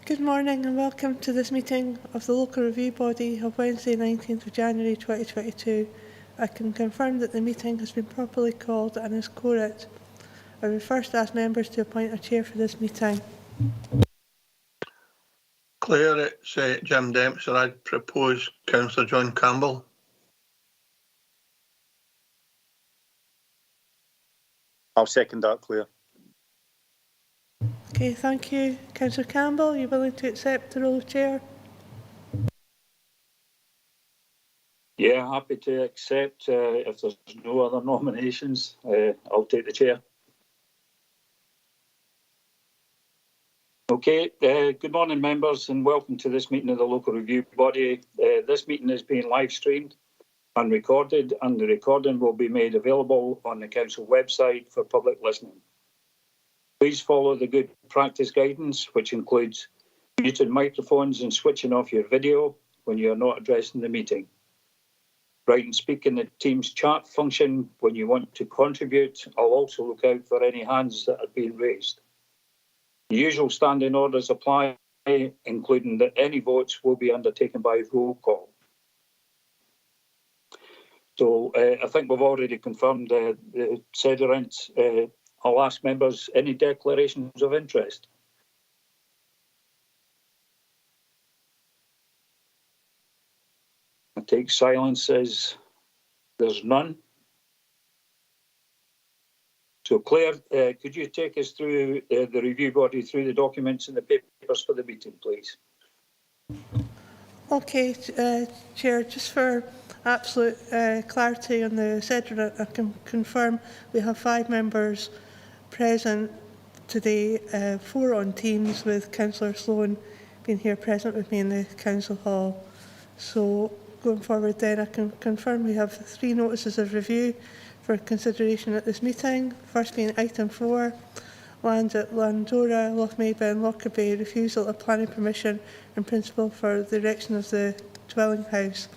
Good morning and welcome to this meeting of the Local Review Body of Wednesday 19th of January 2022. I can confirm that the meeting has been properly called and is quorate. I would first ask members to appoint a chair for this meeting. Claire, it's Jim Dempster. I'd propose Councillor John Campbell. I'll second that, Claire. Okay, thank you. Councillor Campbell, are you willing to accept the role of chair? Yeah, happy to accept. If there's no other nominations, I'll take the chair. Okay, good morning members and welcome to this meeting of the Local Review Body. This meeting is being live streamed and recorded, and the recording will be made available on the Council website for public listening. Please follow the good practice guidance, which includes muting microphones and switching off your video when you are not addressing the meeting. Write and speak in the Teams chat function when you want to contribute. I'll also look out for any hands that are being raised. The usual standing orders apply, including that any votes will be undertaken by roll call. So I think we've already confirmed the sediment. I'll ask members, any declarations of interest? I take silence as there's none. So Claire, could you take us through the review body, through the documents and the papers for the meeting, please? Okay, Chair, just for absolute clarity on the sediment, I can confirm we have 5 members present today, 4 on Teams, with Councillor Sloan being here present with me in the Council Hall. So going forward then, I can confirm we have 3 notices of review for consideration at this meeting. First being item 4, land at Landora, Lochmaben and Lockerbie, refusal of planning permission in principle for the erection of the dwelling house.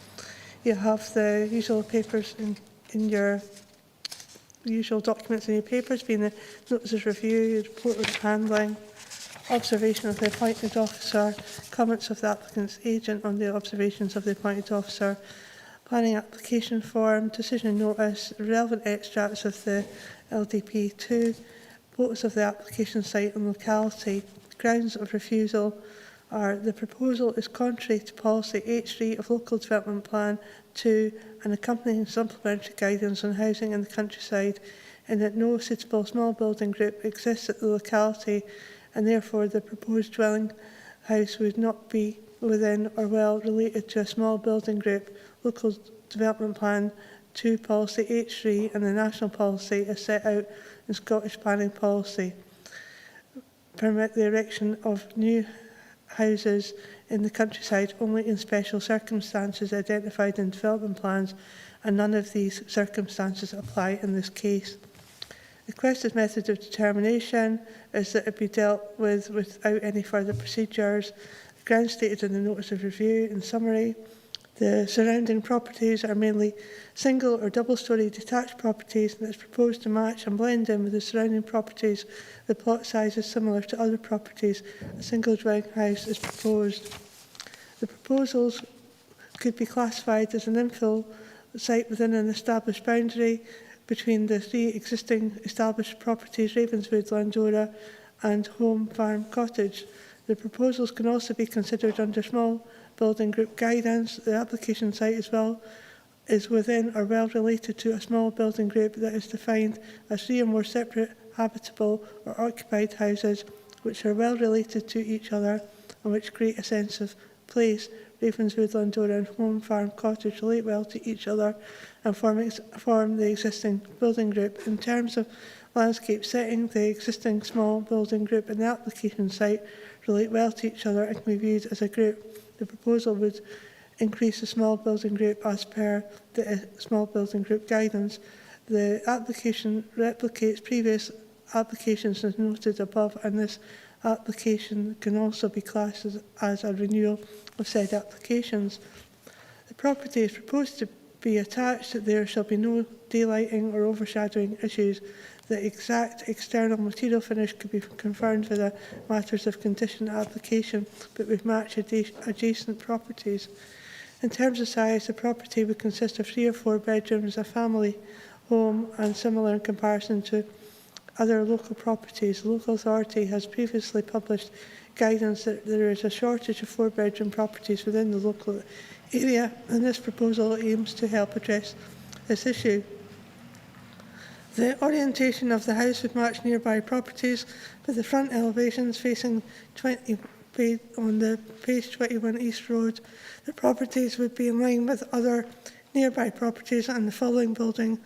You have the usual papers in your usual documents in your papers, being the notice of review, report of handling, observation of the appointed officer, comments of the applicant's agent on the observations of the appointed officer, planning application form, decision notice, relevant extracts of the LDP2, photos of the application site and locality. Grounds of refusal are the proposal is contrary to policy H3 of Local Development Plan 2 and accompanying supplementary guidance on housing in the countryside, in that no suitable small building group exists at the locality, and therefore the proposed dwelling house would not be within or well related to a small building group. Local Development Plan 2 policy H3 and the national policy as set out in Scottish planning policy permit the erection of new houses in the countryside only in special circumstances identified in development plans, and none of these circumstances apply in this case. The requested method of determination is that it be dealt with without any further procedures. The grounds stated in the notice of review. In summary, the surrounding properties are mainly single or double-storey detached properties, and it's proposed to match and blend in with the surrounding properties. The plot size is similar to other properties. A single dwelling house is proposed. The proposals could be classified as an infill site within an established boundary between the 3 existing established properties, Ravenswood, Landora and Home Farm Cottage. The proposals can also be considered under small building group guidance. The application site is within or well related to a small building group that is defined as 3 or more separate habitable or occupied houses which are well related to each other and which create a sense of place. Ravenswood, Landora and Home Farm Cottage relate well to each other and form the existing building group. In terms of landscape setting, the existing small building group and the application site relate well to each other and can be viewed as a group. The proposal would increase the small building group as per the small building group guidance. The application replicates previous applications as noted above, and this application can also be classed as a renewal of said applications. The property is proposed to be attached that there shall be no daylighting or overshadowing issues. The exact external material finish could be confirmed via matters of condition application, but would match adjacent properties. In terms of size, the property would consist of 3 or 4 bedrooms, a family home, and similar in comparison to other local properties. The local authority has previously published guidance that there is a shortage of 4-bedroom properties within the local area, and this proposal aims to help address this issue. The orientation of the house would match nearby properties, with the front elevations facing on the page 21 East Road. The properties would be in line with other nearby properties and the following building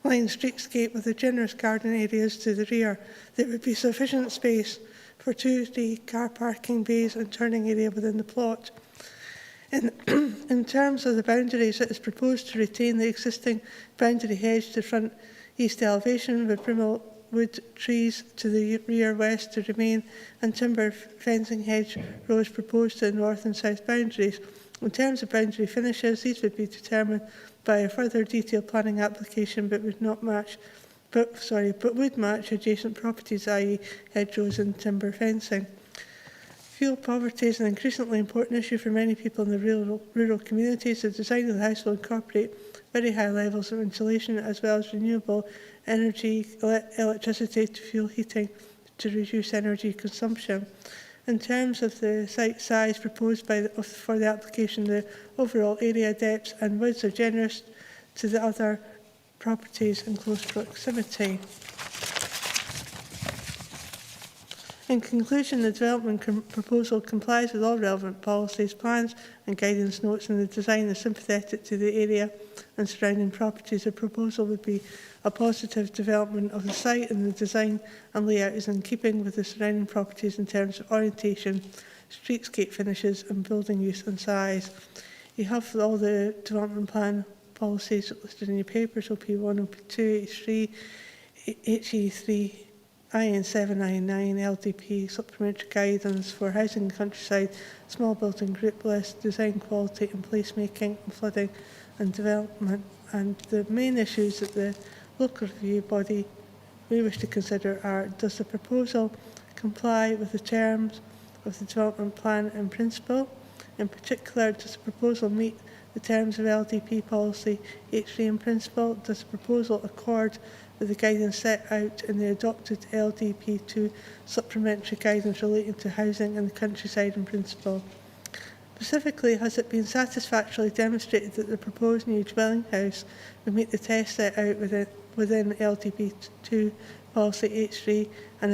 line streetscape, with the generous garden areas to the rear. There would be sufficient space for 2 car parking bays and turning area within the plot. In terms of the boundaries, it is proposed to retain the existing boundary hedge to the front east elevation, with primrose wood trees to the rear west to remain, and timber fencing hedge rows proposed to the north and south boundaries. In terms of boundary finishes, these would be determined by a further detailed planning application, but would match adjacent properties, i.e. hedgerows and timber fencing. Fuel poverty is an increasingly important issue for many people in the rural communities. The design of the house will incorporate very high levels of insulation as well as renewable energy, electricity to fuel heating to reduce energy consumption. In terms of the site size proposed for the application, the overall area depths and widths are generous to the other properties in close proximity. In conclusion, the development proposal complies with all relevant policies, plans and guidance notes, and the design is sympathetic to the area and surrounding properties. The proposal would be a positive development of the site, and the design and layout is in keeping with the surrounding properties in terms of orientation, streetscape finishes and building use and size. You have all the development plan policies listed in your papers, OP1, OP2, H3, HE3, IN7, IN9, LDP, supplementary guidance for housing in the countryside, small building group list, design quality and placemaking, and flooding and development. And the main issues that the local review body we wish to consider are: does the proposal comply with the terms of the development plan in principle? In particular, does the proposal meet the terms of LDP policy H3 in principle? Does the proposal accord with the guidance set out in the adopted LDP2 supplementary guidance relating to housing in the countryside in principle? Specifically, has it been satisfactorily demonstrated that the proposed new dwelling house will meet the test set out within LDP2 policy H3 and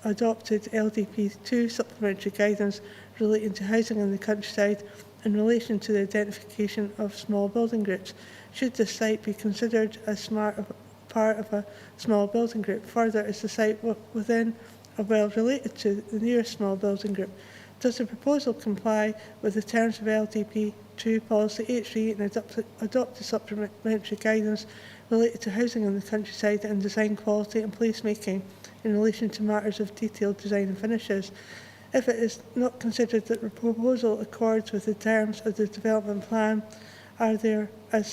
adopted LDP2 supplementary guidance relating to housing in the countryside in relation to the identification of small building groups? Should the site be considered as part of a small building group? Further, is the site within or well related to the nearest small building group? Does the proposal comply with the terms of LDP2 policy H3 and adopted supplementary guidance related to housing in the countryside and design quality and placemaking in relation to matters of detailed design and finishes? If it is not considered that the proposal accords with the terms of the development plan, are there a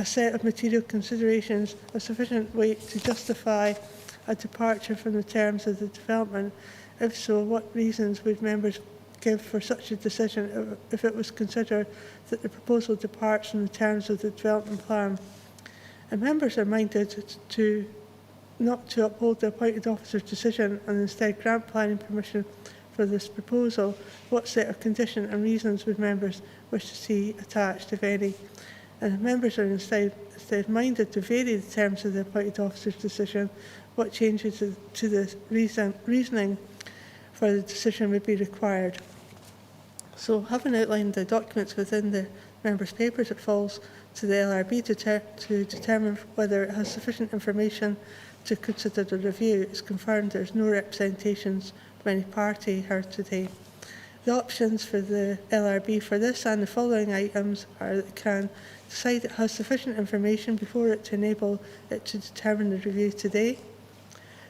set of material considerations of sufficient weight to justify a departure from the terms of the development? If so, what reasons would members give for such a decision if it was considered that the proposal departs from the terms of the development plan? And members are minded not to uphold the appointed officer's decision and instead grant planning permission for this proposal. What set of conditions and reasons would members wish to see attached, if any? And if members are instead minded to vary the terms of the appointed officer's decision, what changes to the reasoning for the decision would be required? So, having outlined the documents within the members' papers, it falls to the LRB to determine whether it has sufficient information to consider the review. It's confirmed there is no representations from any party heard today. The options for the LRB for this and the following items are that it can decide it has sufficient information before it to enable it to determine the review today.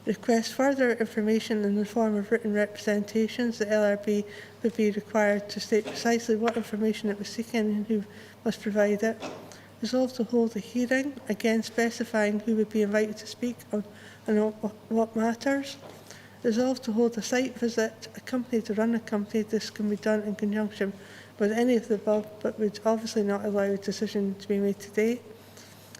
Request further information in the form of written representations. The LRB would be required to state precisely what information it was seeking and who must provide it. Resolved to hold a hearing, again specifying who would be invited to speak on what matters. Resolved to hold a site visit, accompanied or unaccompanied. This can be done in conjunction with any of the above, but would obviously not allow a decision to be made today.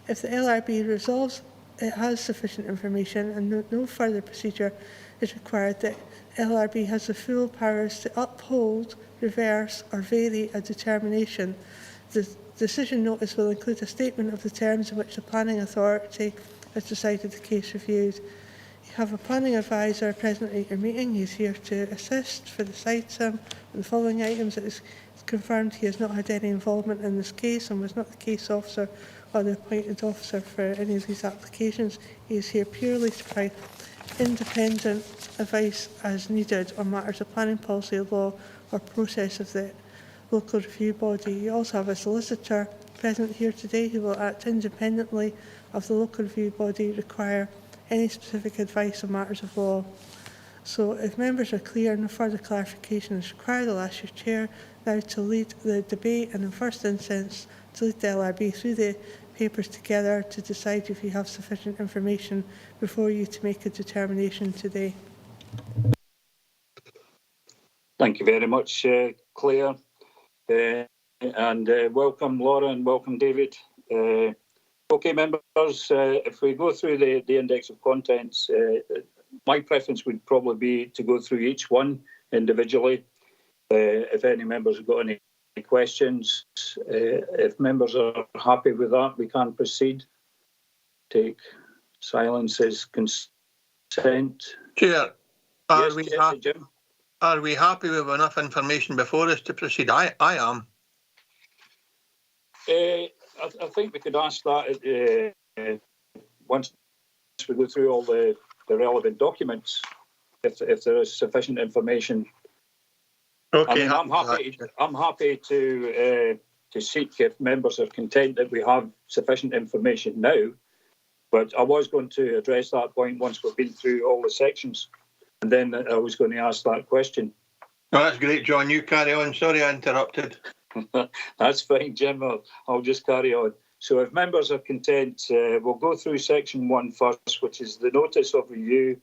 If the LRB resolves it has sufficient information and no further procedure is required, the LRB has the full powers to uphold, reverse or vary a determination. The decision notice will include a statement of the terms in which the planning authority has decided the case reviewed. You have a planning advisor present at your meeting. He is here to assist for this item. On the following items, it is confirmed he has not had any involvement in this case and was not the case officer or the appointed officer for any of these applications. He is here purely to provide independent advice as needed on matters of planning policy, law or process of the local review body. You also have a solicitor present here today who will act independently of the local review body, require any specific advice on matters of law. So if members are clear, no further clarification is required. I'll ask your chair now to lead the debate and in first instance to lead the LRB through the papers together to decide if you have sufficient information before you to make a determination today. Thank you very much, Claire. And welcome, Laura, and welcome, David. Okay, members, if we go through the index of contents, my preference would probably be to go through each one individually. If any members have got any questions, if members are happy with that, we can proceed. Take silence as consent. Chair, Yes, Jim? are we happy with enough information before us to proceed? I am. I think we could ask that once we go through all the relevant documents, if there is sufficient information. Okay, I mean, I'm happy to seek if members are content that we have sufficient information now. But I was going to address that point once we've been through all the sections, and then I was going to ask that question. No, that's great, John. You carry on. Sorry, I interrupted. That's fine, Jim. I'll just carry on. So if members are content, we'll go through section 1 first, which is the notice of review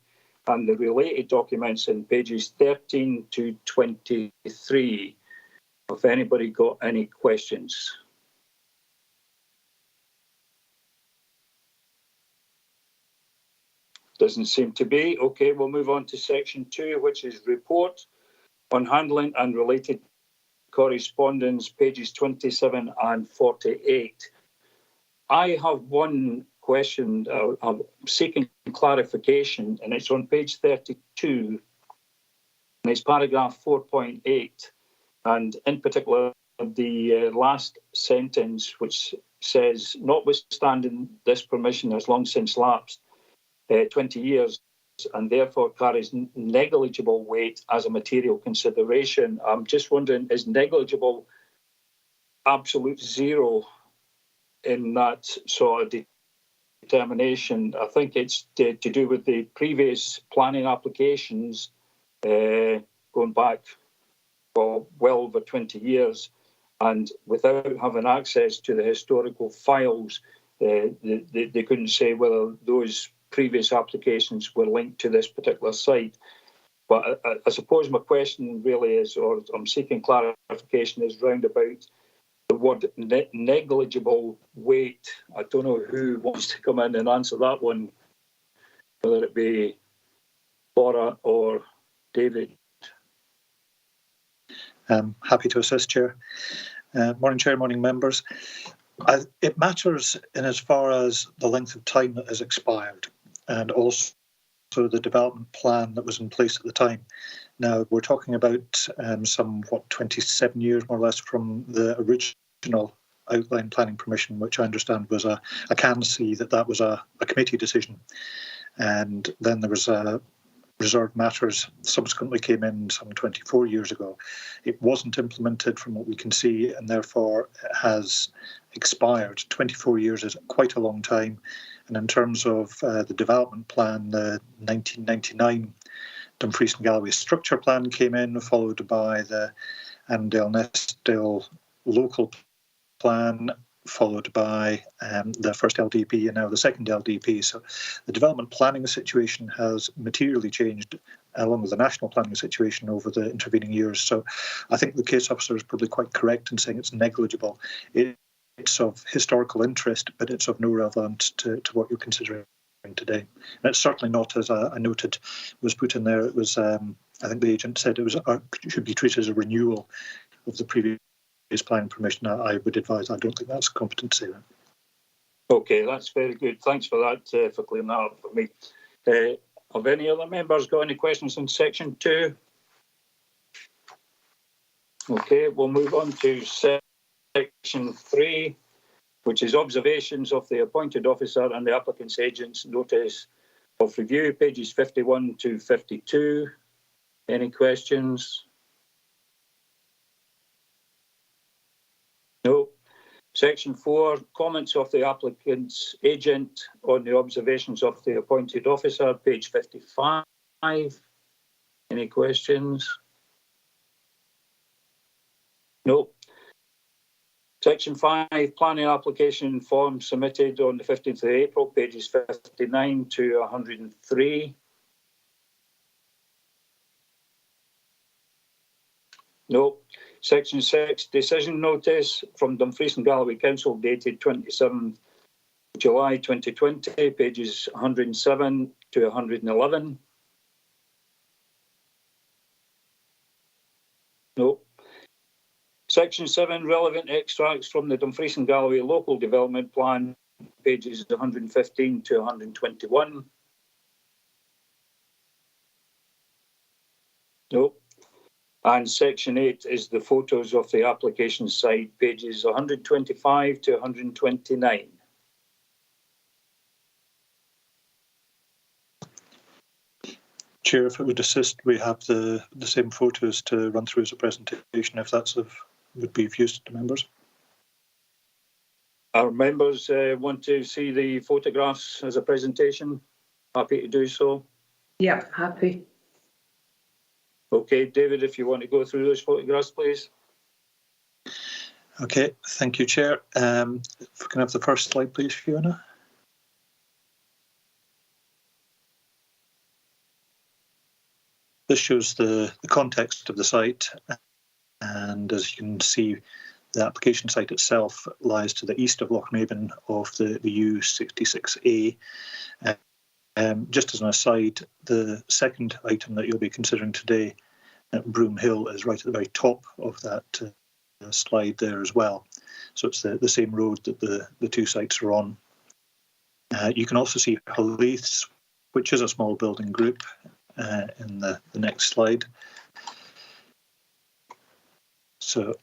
and the related documents in pages 13 to 23. If anybody got any questions. Doesn't seem to be. Okay, we'll move on to section 2, which is report on handling and related correspondence, pages 27 and 48. I have one question. I'm seeking clarification, and it's on page 32, and it's paragraph 4.8, and in particular the last sentence, which says, notwithstanding this permission has long since lapsed 20 years, and therefore carries negligible weight as a material consideration. I'm just wondering, is negligible absolute zero in that sort of determination? I think it's to do with the previous planning applications going back well over 20 years, and without having access to the historical files, they couldn't say whether those previous applications were linked to this particular site. But I suppose my question really is, or I'm seeking clarification, is round about the word negligible weight. I don't know who wants to come in and answer that one, whether it be Laura or David. Happy to assist, Chair. Morning, Chair, morning, members. It matters in as far as the length of time that has expired, and also the development plan that was in place at the time. Now, we're talking about some 27 years, more or less, from the original outline planning permission, which I understand was I can see that was a committee decision. And then there was reserved matters subsequently came in some 24 years ago. It wasn't implemented from what we can see, and therefore it has expired. 24 years is quite a long time. And in terms of the development plan, the 1999 Dumfries Galloway structure plan came in, followed by the Annandale Nestdale local plan, followed by the first LDP and now the second LDP. So the development planning situation has materially changed along with the national planning situation over the intervening years. So I think the case officer is probably quite correct in saying it's negligible. It's of historical interest, but it's of no relevance to what you're considering today. And it's certainly not, as I noted, was put in there. It was, I think the agent said it should be treated as a renewal of the previous planning permission. I would advise, I don't think that's competent to say that. Okay, that's very good. Thanks for that, for clearing that up for me. Have any other members got any questions on section 2? Okay, we'll move on to section 3, which is observations of the appointed officer and the applicant's agent's notice of review, pages 51 to 52. Any questions? No. Section 4, comments of the applicant's agent on the observations of the appointed officer, page 55. Any questions? No. Section 5, planning application form submitted on the 15th of April, pages 59 to 103. No. Section 6, decision notice from Dumfries Galloway Council dated 27th July 2020, pages 107 to 111. No. Section 7, relevant extracts from the Dumfries Galloway Local Development Plan, pages 115 to 121. No. And section 8 is the photos of the application site, pages 125 to 129. Chair, if it would assist, we have the same photos to run through as a presentation, if that's would be of use to members. Our members want to see the photographs as a presentation. Happy to do so. Yep, happy. Okay, David, if you want to go through those photographs, please. Okay, thank you, Chair. If we can have the first slide, please, Fiona. This shows the context of the site, and as you can see, the application site itself lies to the east of Lochmaben of the U66A. Just as an aside, the second item that you'll be considering today at Broom Hill is right at the very top of that slide there as well. So it's the same road that the two sites are on. You can also see Haleiths, which is a small building group, in the next slide. So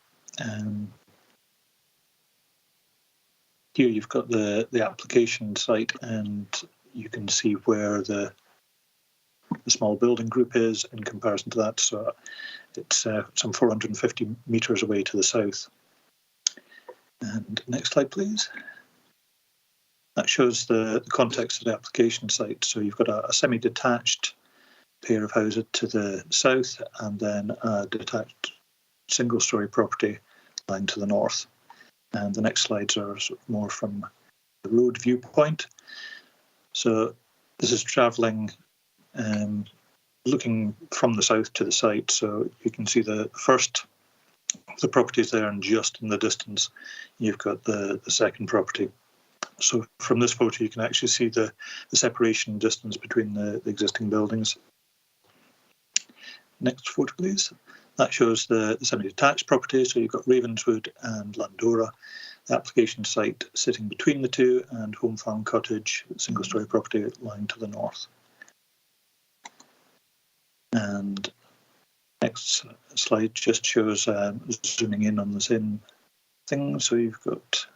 here you've got the application site, and you can see where the small building group is in comparison to that. So it's some 450 metres away to the south. And next slide, please. That shows the context of the application site. So you've got a semi-detached pair of houses to the south, and then a detached single-storey property lying to the north. And the next slides are sort of more from the road viewpoint. So this is travelling, looking from the south to the site. So you can see the properties there, and just in the distance you've got the second property. So from this photo you can actually see the separation distance between the existing buildings. Next photo, please. That shows the semi-detached property. So you've got Ravenswood and Landora, the application site sitting between the two, and Home Farm Cottage, single-storey property lying to the north. And next slide just shows zooming in on the same thing. So you've got,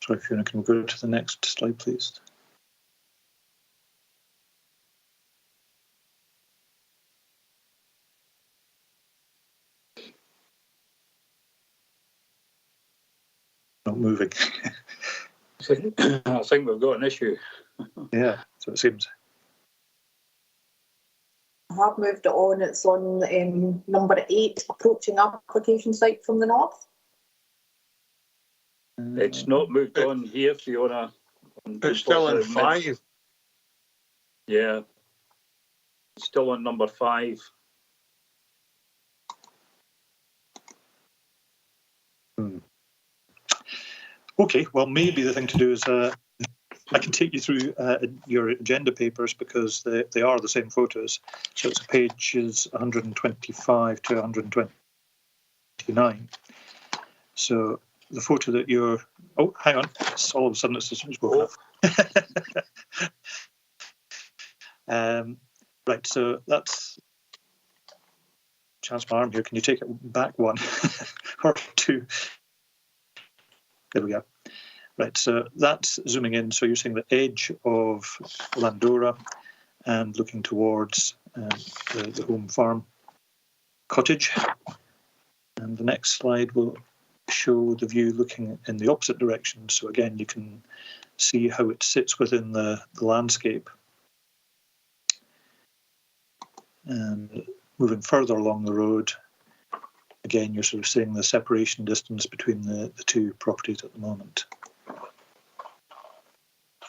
sorry, Fiona, can we go to the next slide, please? Not moving. I think we've got an issue. Yeah, so it seems. I have moved it on. It's on number 8, approaching application site from the north. It's not moved on here, Fiona. It's still in 5. Yeah. It's still on number 5. Okay, well, maybe the thing to do is I can take you through your agenda papers because they are the same photos. So it's pages 125 to 129. So the photo that you're... Oh, hang on. All of a sudden it's broken up. Right, so that's... Chance my arm here. Can you take it back one or two? There we go. Right, so that's zooming in. So you're seeing the edge of Landora and looking towards the home farm cottage. And the next slide will show the view looking in the opposite direction. So again, you can see how it sits within the landscape. And moving further along the road, again, you're sort of seeing the separation distance between the two properties at the moment.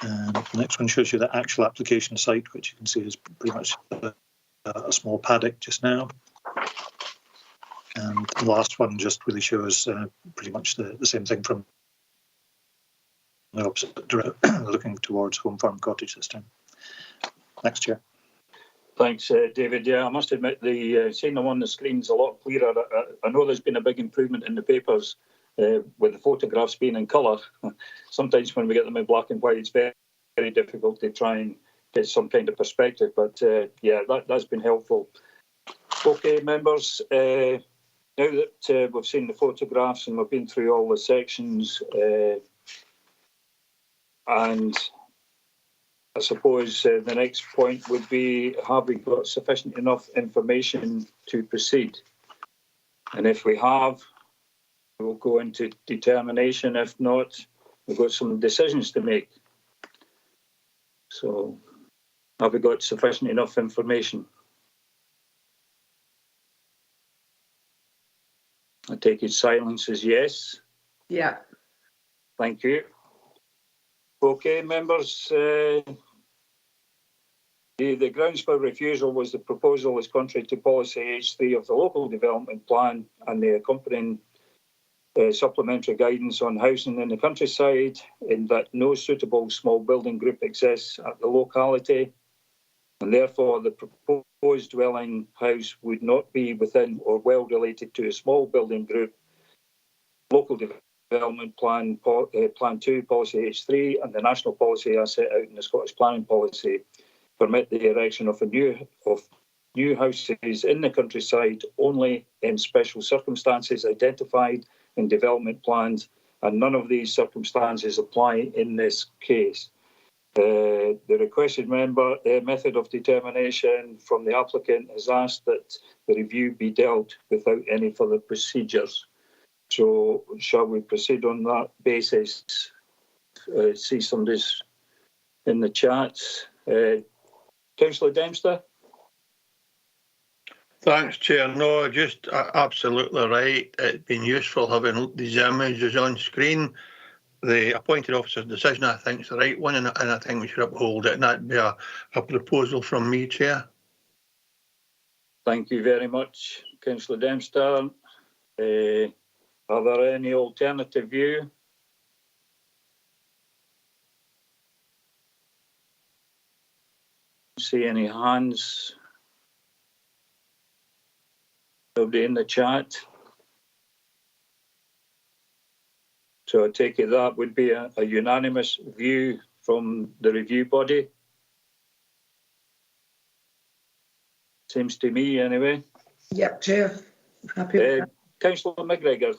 And the next one shows you the actual application site, which you can see is pretty much a small paddock just now. And the last one just really shows pretty much the same thing from the opposite direction, looking towards Home Farm Cottage this time. Next, Chair. Thanks, David. Yeah, I must admit, seeing them on the screen's a lot clearer. I know there's been a big improvement in the papers with the photographs being in colour. Sometimes when we get them in black and white, it's very, very difficult to try and get some kind of perspective. But yeah, that's been helpful. Okay, members, now that we've seen the photographs and we've been through all the sections, and I suppose the next point would be, have we got sufficient enough information to proceed? And if we have, we'll go into determination. If not, we've got some decisions to make. So, have we got sufficient enough information? I take it silence is yes. Yeah. Thank you. Okay, members. The grounds for refusal was the proposal is contrary to policy H3 of the local development plan and the accompanying supplementary guidance on housing in the countryside, in that no suitable small building group exists at the locality, and therefore the proposed dwelling house would not be within or well related to a small building group. Local development plan, Plan 2, Policy H3, and the national policy as set out in the Scottish Planning Policy permit the erection of new houses in the countryside only in special circumstances identified in development plans, and none of these circumstances apply in this case. The requested method of determination from the applicant has asked that the review be dealt without any further procedures. So shall we proceed on that basis? See somebody's in the chat. Councillor Dempster? Thanks, Chair. No, just absolutely right. It's been useful having these images on screen. The appointed officer's decision, I think, is the right one, and I think we should uphold it. And that'd be a proposal from me, Chair. Thank you very much, Councillor Dempster. Are there any alternative view? See any hands? Nobody in the chat? So I take it that would be a unanimous view from the review body. Seems to me anyway. Yep, Chair. Happy with that. Councillor McGregor.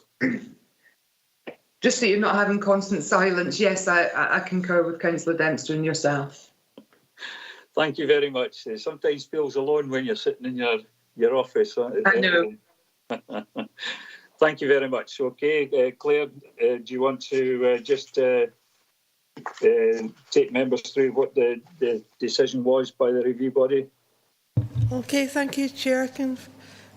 Just that you're not having constant silence. Yes, I concur with Councillor Dempster and yourself. Thank you very much. It sometimes feels alone when you're sitting in your office. I know. Thank you very much. Okay, Claire, do you want to just take members through what the decision was by the review body? Okay, thank you, Chair. I can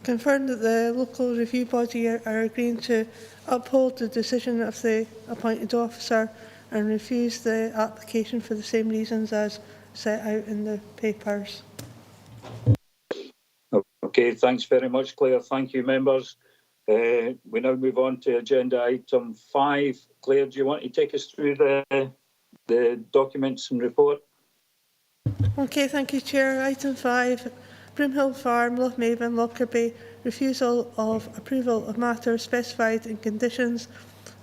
Confirm that the local review body are agreeing to uphold the decision of the appointed officer and refuse the application for the same reasons as set out in the papers. Okay, thanks very much, Claire. Thank you, members. We now move on to agenda item 5. Claire, do you want to take us through the documents and report? Okay, thank you, Chair. Item 5, Broomhill Farm, Lochmaven, Lockerbie, refusal of approval of matters specified in conditions,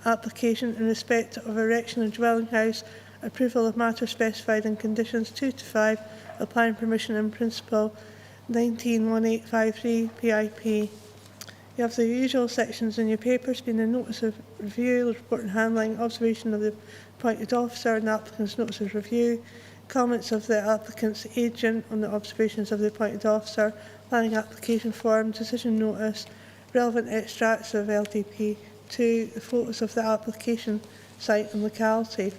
application in respect of erection of dwelling house, approval of matters specified in conditions 2 to 5, applying permission in principle 191853 PIP. You have the usual sections in your papers, being a notice of review, report and handling, observation of the appointed officer and the applicant's notice of review, comments of the applicant's agent on the observations of the appointed officer, planning application form, decision notice, relevant extracts of LDP, 2, the photos of the application site and locality.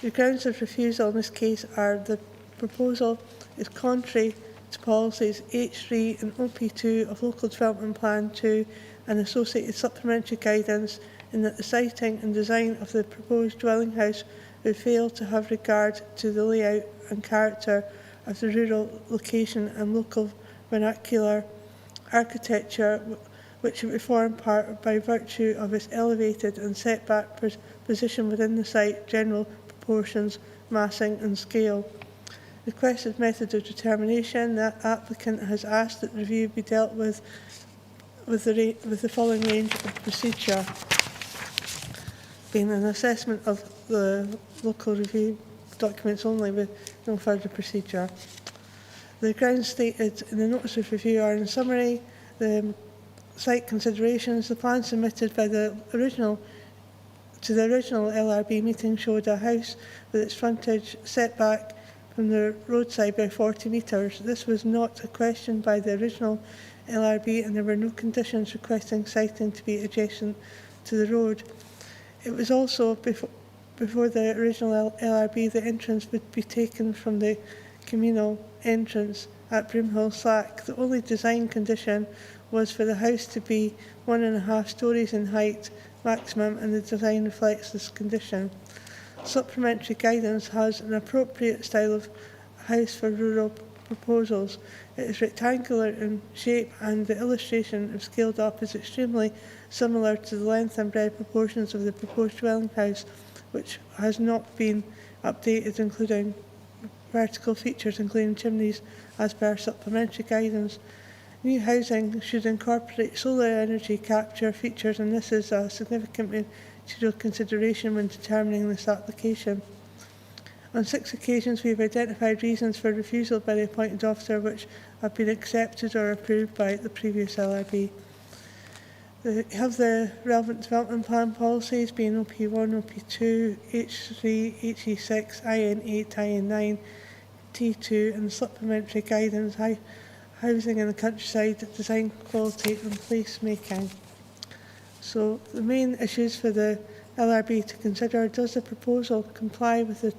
The grounds of refusal in this case are the proposal is contrary to policies H3 and OP2 of Local Development Plan 2 and associated supplementary guidance in that the siting and design of the proposed dwelling house would fail to have regard to the layout and character of the rural location and local vernacular architecture which it would form part by virtue of its elevated and setback position within the site, general proportions, massing and scale. Requested method of determination: the applicant has asked that the review be dealt with the following range of procedure, being an assessment of the local review documents only with no further procedure. The grounds stated in the notice of review are, in summary, the site considerations. The plan submitted by the original LRB meeting showed a house with its frontage setback from the roadside by 40 metres. This was not a question by the original LRB and there were no conditions requesting siting to be adjacent to the road. It was also before the original LRB the entrance would be taken from the communal entrance at Broomhill Slack. The only design condition was for the house to be 1.5 stories in height maximum, and the design reflects this condition. Supplementary guidance has an appropriate style of house for rural proposals. It is rectangular in shape and the illustration, if scaled up, is extremely similar to the length and breadth proportions of the proposed dwelling house, which has not been updated, including vertical features, including chimneys, as per supplementary guidance. New housing should incorporate solar energy capture features, and this is a significant material consideration when determining this application. On 6 occasions, we have identified reasons for refusal by the appointed officer which have been accepted or approved by the previous LRB. We have the relevant development plan policies being OP1, OP2, H3, HE6, IN8, IN9, T2, and supplementary guidance, housing in the countryside, design quality and place making. So the main issues for the LRB to consider: does the proposal comply with the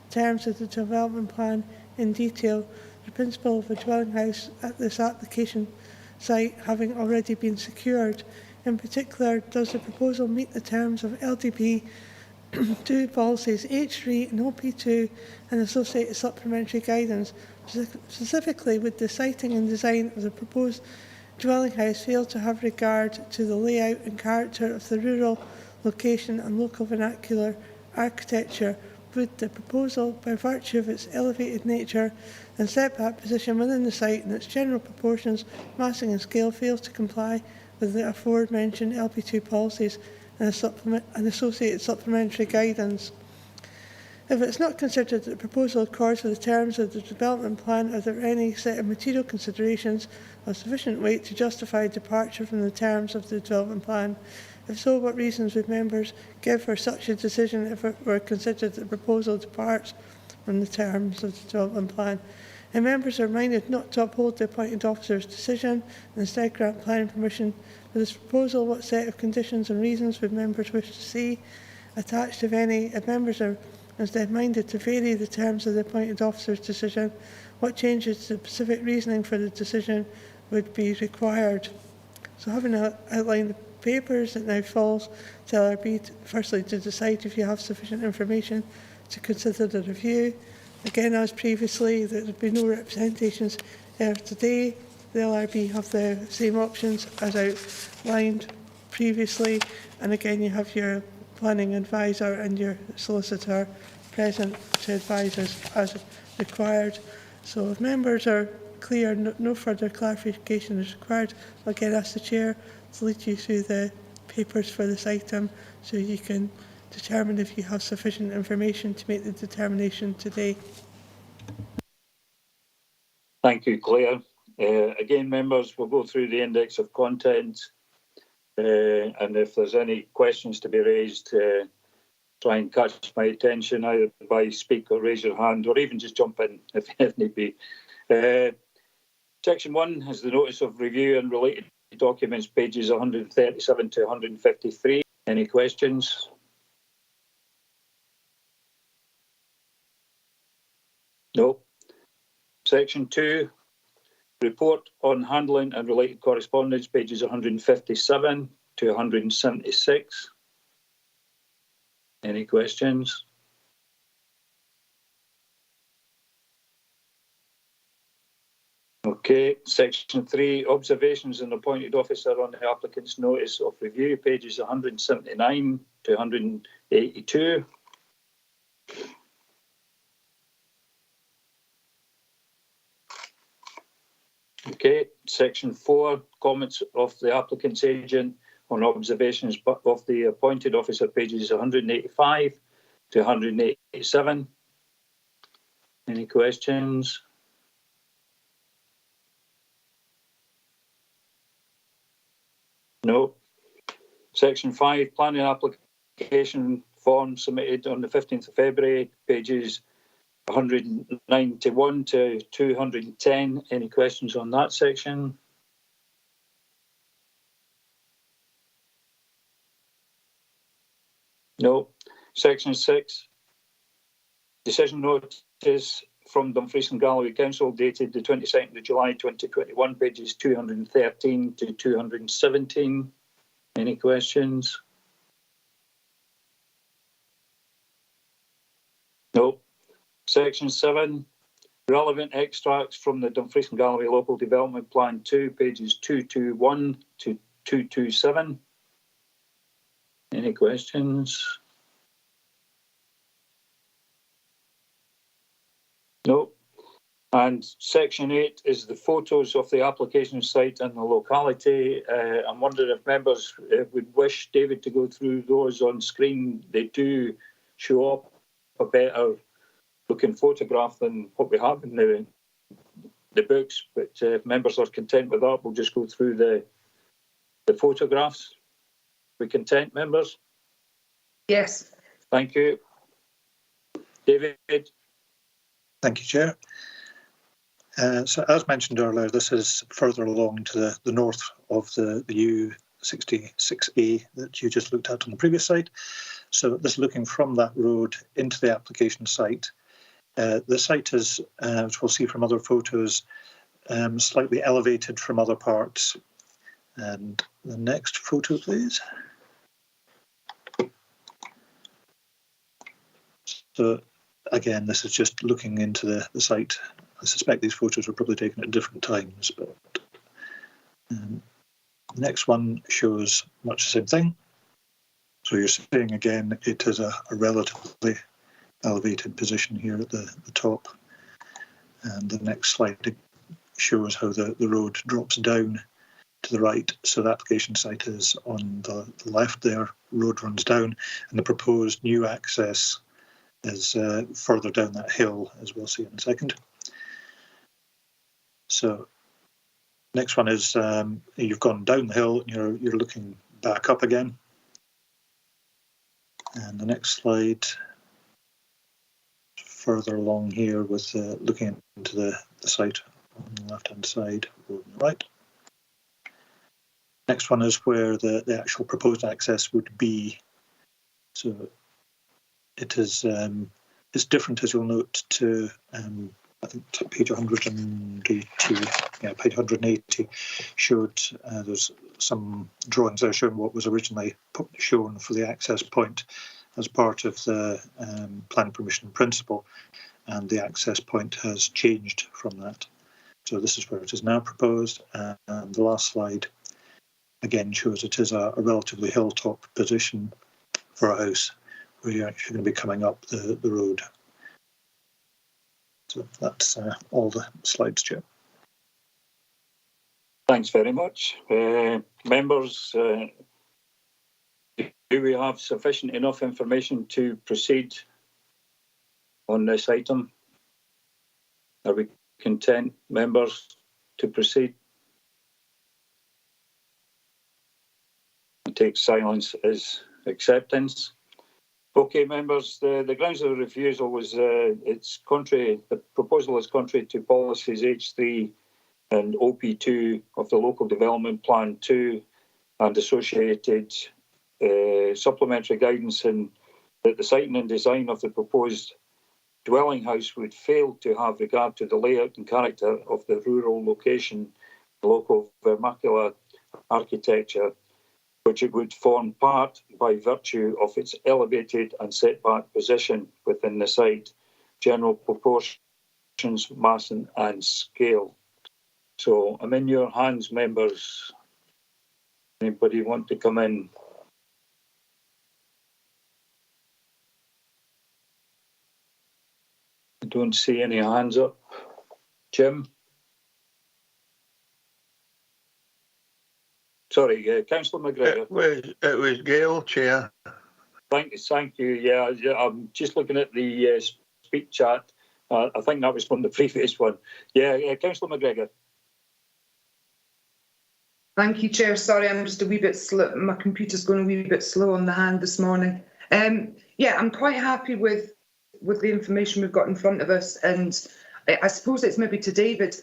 terms of the development plan in detail, the principle of a dwelling house at this application site having already been secured? In particular, does the proposal meet the terms of LDP 2 policies H3 and OP2 and associated supplementary guidance? Specifically, would the siting and design of the proposed dwelling house fail to have regard to the layout and character of the rural location and local vernacular architecture? Would the proposal, by virtue of its elevated nature and setback position within the site and its general proportions, massing and scale, fail to comply with the aforementioned LP2 policies and associated supplementary guidance? If it's not considered that the proposal accords with the terms of the development plan, are there any set of material considerations of sufficient weight to justify departure from the terms of the development plan? If so, what reasons would members give for such a decision if it were considered that the proposal departs from the terms of the development plan? And members are reminded not to uphold the appointed officer's decision and instead grant planning permission for this proposal. What set of conditions and reasons would members wish to see attached, if any? If members are instead minded to vary the terms of the appointed officer's decision, what changes to the specific reasoning for the decision would be required? So having outlined the papers, it now falls to LRB firstly to decide if you have sufficient information to consider the review. Again, as previously, there would be no representations today. The LRB have the same options as outlined previously, and again you have your planning advisor and your solicitor present to advise us as required. So if members are clear, no further clarification is required, I'll again ask the Chair to lead you through the papers for this item so you can determine if you have sufficient information to make the determination today. Thank you, Claire. Again, members, we'll go through the index of content, and if there's any questions to be raised, try and catch my attention either by speak or raise your hand, or even just jump in if need be. Section 1 is the notice of review and related documents, pages 137 to 153. Any questions? No. Section 2, report on handling and related correspondence, pages 157 to 176. Any questions? Okay, section 3, observations and appointed officer on the applicant's notice of review, pages 179 to 182. Okay, section 4, comments of the applicant's agent on observations of the appointed officer, pages 185 to 187. Any questions? No. Section 5, planning application form submitted on the 15th of February, pages 191 to 210. Any questions on that section? No. Section 6, decision notice from Dumfries Galloway Council dated the 22nd of July 2021, pages 213 to 217. Any questions? No. Section 7, relevant extracts from the Dumfries Galloway Local Development Plan 2, pages 221 to 227. Any questions? No. And section 8 is the photos of the application site and the locality. I'm wondering if members would wish David to go through those on screen. They do show up a better looking photograph than what we have in the books, but if members are content with that, we'll just go through the photographs. We content, members? Yes. Thank you. David? Thank you, Chair. So as mentioned earlier, this is further along to the north of the U66A that you just looked at on the previous slide. So this is looking from that road into the application site. The site is, as we'll see from other photos, slightly elevated from other parts. And the next photo, please. So again, this is just looking into the site. I suspect these photos were probably taken at different times, but the next one shows much the same thing. So you're seeing again, it is a relatively elevated position here at the top. And the next slide shows how the road drops down to the right. So the application site is on the left there, road runs down, and the proposed new access is further down that hill, as we'll see in a second. So next one is you've gone down the hill and you're looking back up again. And the next slide, further along here with looking into the site on the left-hand side, road on the right. Next one is where the actual proposed access would be. So it is it's different, as you'll note, to I think page 180, page 180 showed there's some drawings there showing what was originally shown for the access point as part of the planning permission principle, and the access point has changed from that. So this is where it is now proposed, and the last slide again shows it is a relatively hilltop position for a house where you're actually going to be coming up the road. So that's all the slides, Chair. Thanks very much. Members, do we have sufficient enough information to proceed on this item? Are we content, members, to proceed? I take silence as acceptance. Okay, members, the grounds of the refusal was it's contrary. The proposal is contrary to policies H3 and OP2 of the Local Development Plan 2 and associated supplementary guidance in that the siting and design of the proposed dwelling house would fail to have regard to the layout and character of the rural location, the local vernacular architecture, which it would form part by virtue of its elevated and setback position within the site, general proportions, mass and scale. So I'm in your hands, members. Anybody want to come in? I don't see any hands up. Jim? Sorry, Councillor McGregor. It was Gail, Chair. Thank you. Yeah, I'm just looking at the speak chat. I think that was from the previous one. Yeah, Councillor McGregor. Thank you, Chair. Sorry, I'm just a wee bit slow. My computer's going a wee bit slow on the hand this morning. Yeah, I'm quite happy with the information we've got in front of us, and I suppose it's maybe to David.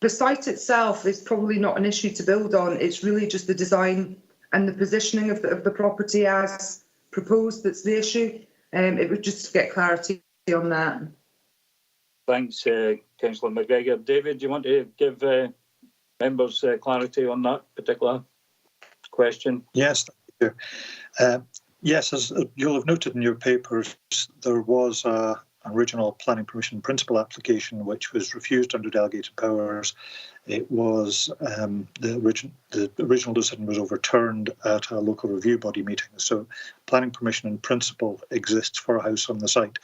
The site itself is probably not an issue to build on. It's really just the design and the positioning of the property as proposed that's the issue. It would just get clarity on that. Thanks, Councillor McGregor. David, do you want to give members clarity on that particular question? Yes, thank you. Yes, as you'll have noted in your papers, there was an original planning permission principle application which was refused under delegated powers. It was the original decision was overturned at a local review body meeting. So planning permission in principle exists for a house on the site.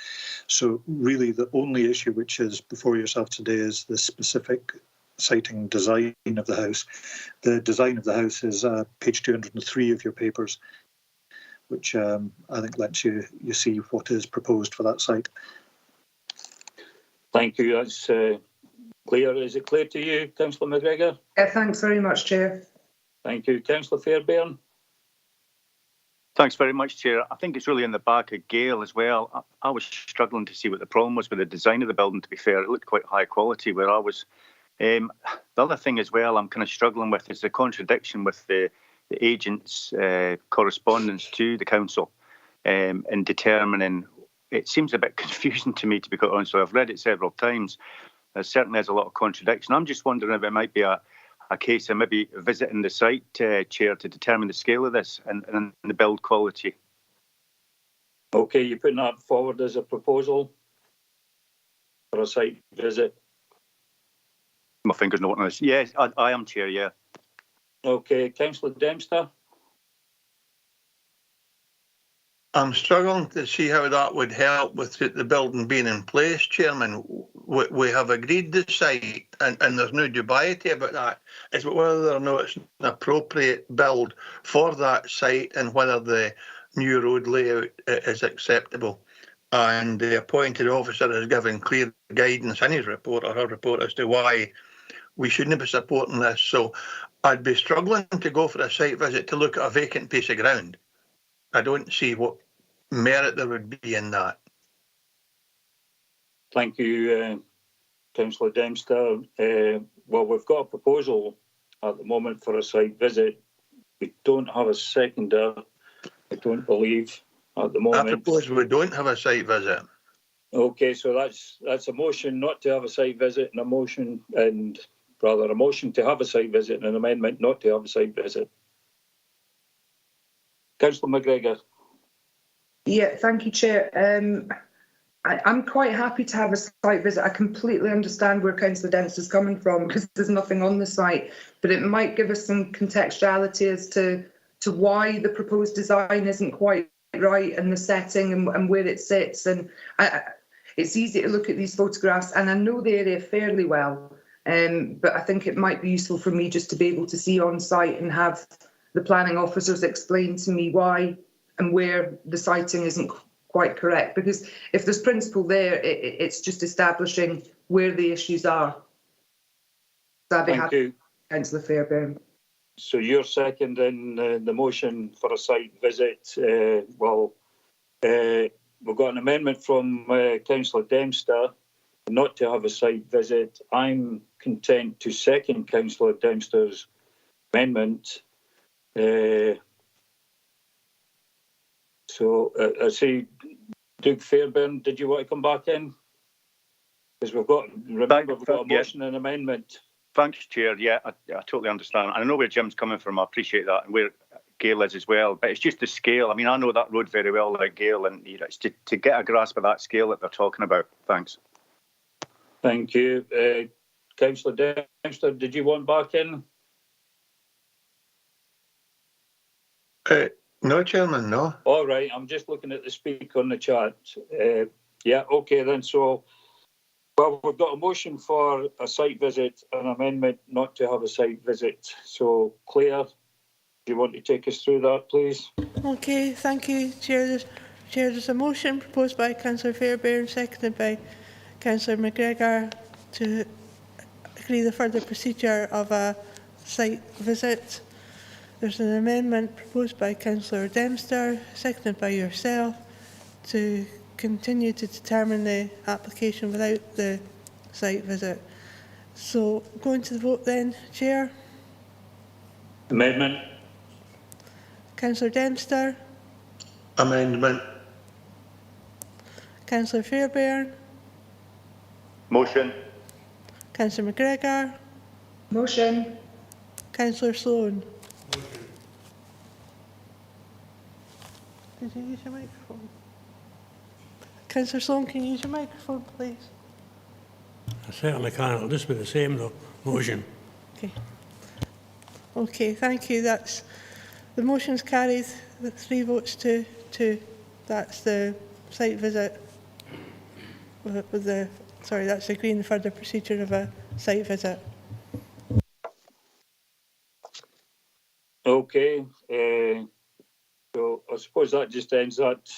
So really the only issue which is before yourself today is the specific siting design of the house. The design of the house is page 203 of your papers, which I think lets you see what is proposed for that site. Thank you. That's clear. Is it clear to you, Councillor McGregor? Yeah, thanks very much, Chair. Thank you. Councillor Fairbairn? Thanks very much, Chair. I think it's really in the back of Gail as well. I was struggling to see what the problem was with the design of the building, to be fair. It looked quite high quality where I was. The other thing as well I'm kind of struggling with is the contradiction with the agent's correspondence to the council in determining. It seems a bit confusing to me, to be quite honest. So I've read it several times. There certainly is a lot of contradiction. I'm just wondering if it might be a case of maybe visiting the site, Chair, to determine the scale of this and the build quality. Okay, you're putting that forward as a proposal for a site visit? My finger's not on this. Yes, I am, Chair, yeah. Okay, Councillor Dempster? I'm struggling to see how that would help with the building being in place, Chairman. We have agreed the site, and there's no dubiety about that. It's whether or not it's an appropriate build for that site and whether the new road layout is acceptable. And the appointed officer has given clear guidance in his report or her report as to why we shouldn't be supporting this. So I'd be struggling to go for a site visit to look at a vacant piece of ground. I don't see what merit there would be in that. Thank you, Councillor Dempster. Well, we've got a proposal at the moment for a site visit. We don't have a seconder, I don't believe, at the moment. I propose we don't have a site visit. Okay, so that's a motion not to have a site visit and a motion to have a site visit and an amendment not to have a site visit. Councillor McGregor. Yeah, thank you, Chair. I'm quite happy to have a site visit. I completely understand where Councillor Dempster's coming from because there's nothing on the site, but it might give us some contextuality as to why the proposed design isn't quite right and the setting and where it sits. And it's easy to look at these photographs and I know the area fairly well, but I think it might be useful for me just to be able to see on site and have the planning officers explain to me why and where the siting isn't quite correct, because if there's principle there, it's just establishing where the issues are. So I'd be Thank you. Councillor Fairbairn. So you're seconding the motion for a site visit. We've got an amendment from Councillor Dempster not to have a site visit. I'm content to second Councillor Dempster's amendment. So I see Doug Fairbairn, did you want to come back in? Because we've got a motion and amendment. Thanks, Chair. Yeah, I totally understand. I know where Jim's coming from. I appreciate that, and where Gail is as well. But it's just the scale. I mean, I know that road very well, like Gail, and it's to get a grasp of that scale that they're talking about. Thanks. Thank you. Councillor Dempster, did you want back in? No, Chairman, no. All right, I'm just looking at the speak on the chat. Yeah, okay then. So, well, we've got a motion for a site visit, an amendment not to have a site visit. So, Claire, do you want to take us through that, please? Okay, thank you, Chair. There's a motion proposed by Councillor Fairbairn, seconded by Councillor McGregor to agree the further procedure of a site visit. There's an amendment proposed by Councillor Dempster, seconded by yourself, to continue to determine the application without the site visit. So, going to the vote then, Chair. Amendment. Councillor Dempster. Amendment. Councillor Fairbairn. Motion. Councillor McGregor. Motion. Councillor Sloan. Did you use your microphone? Councillor Sloan, can you use your microphone, please? I certainly can. It'll just be the same, though. Motion. Okay. Okay, thank you. That's the motion's carried. The 3 votes to 2. That's the site visit. That's agreeing the further procedure of a site visit. Okay. So I suppose that just ends that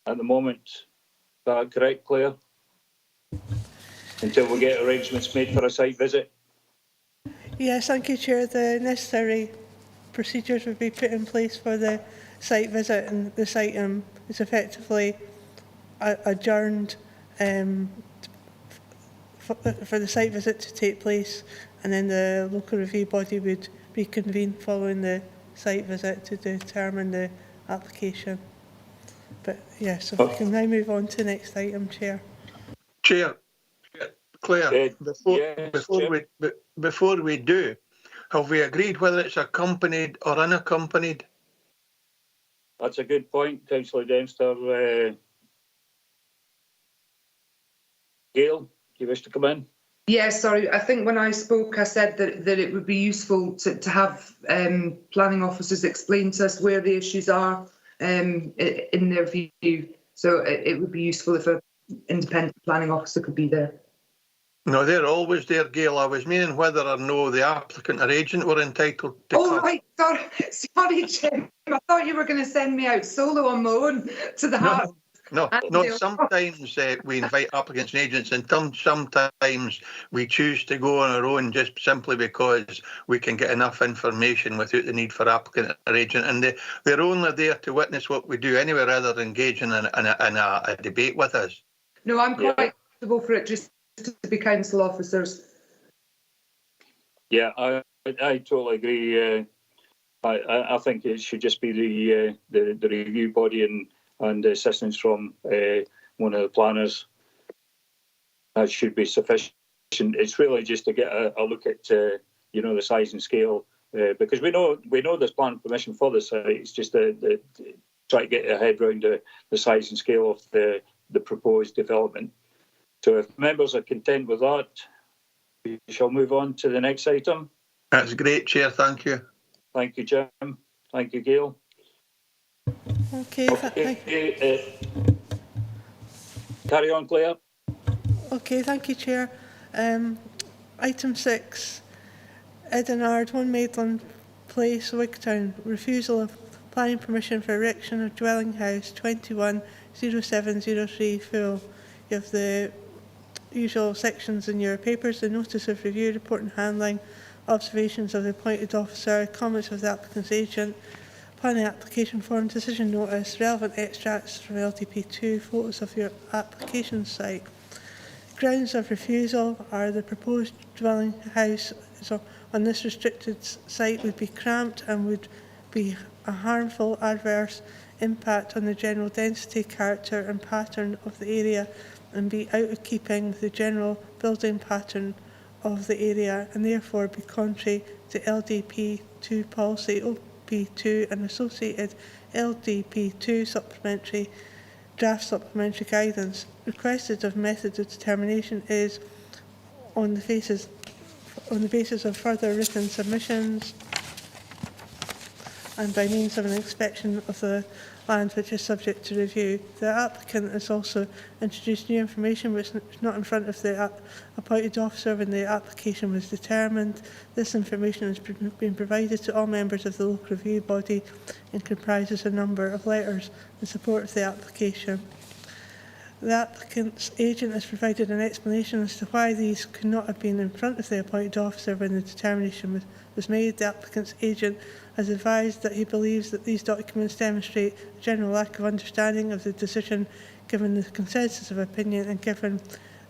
at the moment. Is that correct, Claire? Until we get arrangements made for a site visit? Yes, thank you, Chair. The necessary procedures would be put in place for the site visit, and this item is effectively adjourned for the site visit to take place, and then the local review body would reconvene following the site visit to determine the application. But yes, if we can now move on to the next item, Chair. Chair, Claire, before we do, have we agreed whether it's accompanied or unaccompanied? That's a good point, Councillor Dempster. Gail, do you wish to come in? Yeah, sorry. I think when I spoke, I said that it would be useful to have planning officers explain to us where the issues are in their view. So it would be useful if an independent planning officer could be there. No, they're always there, Gail. I was meaning whether or no the applicant or agent were entitled to. Oh, right. Sorry, Jim. I thought you were going to send me out solo on my own to the house. No. Sometimes we invite applicants and agents, and sometimes we choose to go on our own just simply because we can get enough information without the need for applicant or agent. And they're only there to witness what we do anyway, rather than engaging in a debate with us. No, I'm quite comfortable for it just to be council officers. Yeah, I totally agree. I think it should just be the review body and assistance from the one of the planners, that should be sufficient. It's really just to get a look at the size and scale, because we know there's planning permission for the site. It's just the try to get your head around the size and scale of the proposed development. So if members are content with that, we shall move on to the next item. That's great, Chair. Thank you. Thank you, Jim. Thank you, Gail. Carry on, Claire. Okay, thank you, Chair. Item 6, Edenard, 1 Maitland Place, Wigtown. Refusal of planning permission for erection of dwelling house 210703 full. You have the usual sections in your papers: the notice of review, report and handling, observations of the appointed officer, comments of the applicant's agent, planning application form, decision notice, relevant extracts from LDP2, photos of your application site. Grounds of refusal are the proposed dwelling house on this restricted site would be cramped and would be a harmful adverse impact on the general density, character and pattern of the area, and be out of keeping with the general building pattern of the area, and therefore be contrary to LDP2 policy, OP2 and associated LDP2 draft supplementary guidance. Requested of method of determination is on the basis of further written submissions and by means of an inspection of the land which is subject to review. The applicant has also introduced new information which was not in front of the appointed officer when the application was determined. This information has been provided to all members of the local review body and comprises a number of letters in support of the application. The applicant's agent has provided an explanation as to why these could not have been in front of the appointed officer when the determination was made. The applicant's agent has advised that he believes that these documents demonstrate a general lack of understanding of the decision, given the consensus of opinion and given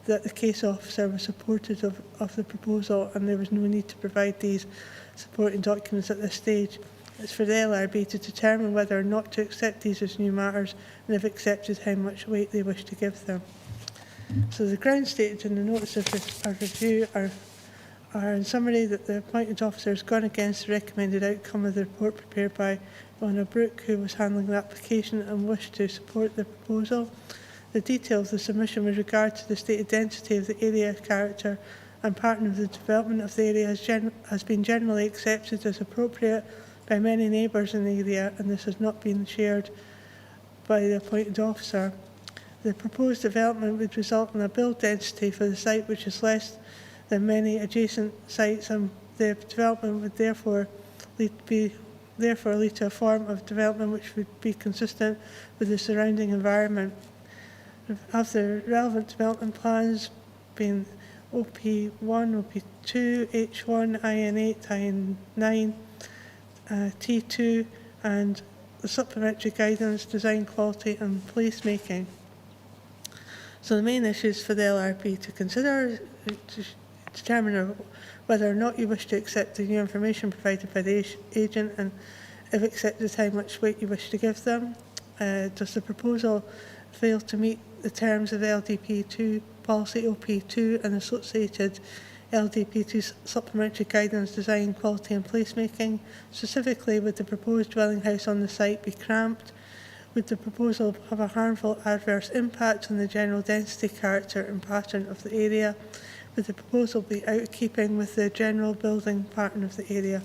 that the case officer was supportive of the proposal and there was no need to provide these supporting documents at this stage. It's for the LRB to determine whether or not to accept these as new matters, and if accepted, how much weight they wish to give them. So the grounds stated in the notice of review are in summary that the appointed officer has gone against the recommended outcome of the report prepared by Lorna Brooke, who was handling the application, and wished to support the proposal. The detail of the submission with regard to the stated density of the area, character and pattern of the development of the area has been generally accepted as appropriate by many neighbours in the area, and this has not been shared by the appointed officer. The proposed development would result in a build density for the site which is less than many adjacent sites, and the development would therefore lead to a form of development which would be consistent with the surrounding environment. Of the relevant development plans being OP1, OP2, H1, IN8, IN9, T2 and the supplementary guidance, design quality and placemaking. So the main issues for the LRB to consider to determine whether or not you wish to accept the new information provided by the agent, and if accepted, how much weight you wish to give them. Does the proposal fail to meet the terms of LDP2 policy, OP2 and associated LDP2 supplementary guidance, design, quality and placemaking? Specifically, would the proposed dwelling house on the site be cramped? Would the proposal have a harmful adverse impact on the general density, character and pattern of the area? Would the proposal be out of keeping with the general building pattern of the area?